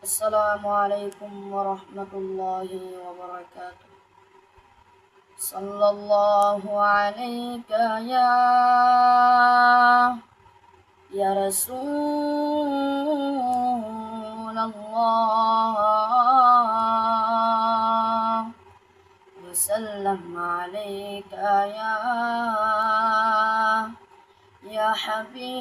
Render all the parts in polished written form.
আসসালামু আলাইকুম ওয়া রাহমাতুল্লাহি ওয়া বারাকাতুহু। সাল্লাল্লাহু আলাইকা ইয়া রাসূলাল্লাহ ওয়া সাল্লাম আলাইকা ইয়া হাবিবাল্লাহ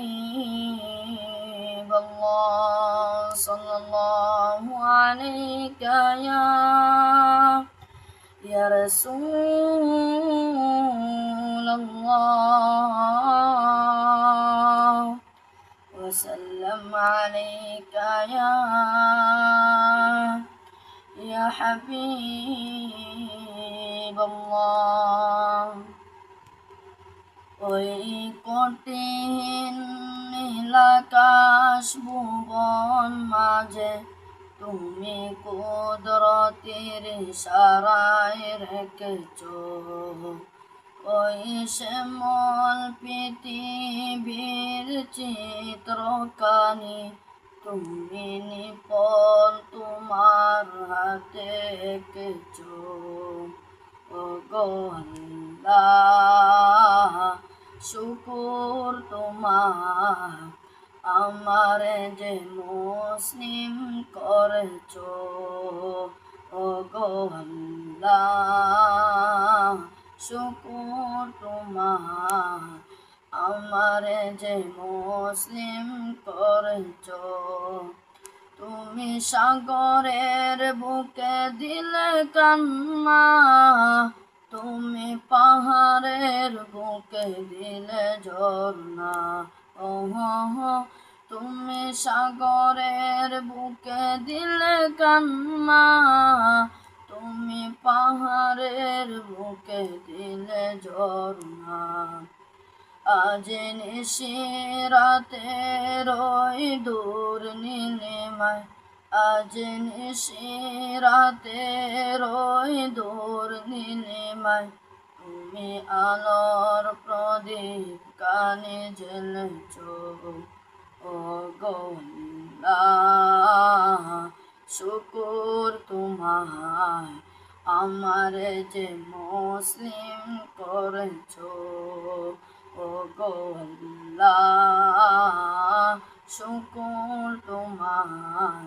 সাল্লাল্লাহু আলাইকা ইয়া রাসূলাল্লাহ ওয়া সাল্লাম আলাইকা ইয়া হাবিবাল্লাহ। ওই কঠিন নীলাকাশ ভুবন মাঝে তুমি কুদরতের ইশারায় রেখেছ ওই শ্যামল পৃথিবীর চিত্রখানি তুমি নিপল তোমার হাতে এঁকেছ ও গো আল্লাহ, শুকুর তোমার আমার যে মুসলিম করেছ ও গো আল্লাহ, শুকুর তোমার আমার যে মুসলিম করেছ। তুমি সাগরের বুকে দিলে কান্না, তুমি পাহাড়ের বুকে দিলে ঝর্ণা। তুমি সাগরের বুকে দিলে কান্না, তুমি পাহাড়ের বুকে দিলে ঝর্ণা। আজ নিশিরাতে রই দূর নীলিমায়, আজ নিশিরাতে রই দূর নীলিমায়, তুমি আলোর প্রদীপ কানে জ্বেলেছ ও গো আল্লাহ, শুকুর তোমার আমার যে মুসলিম করেছ ও গো আল্লাহ, শুকুর তোমার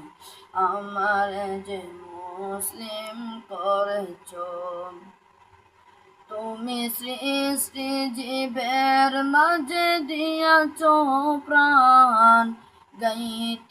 আমার যে মুসলিম করেছ। তুমি সৃষ্টি জীবের মাঝে দিয়াছ প্রাণ, গাইতে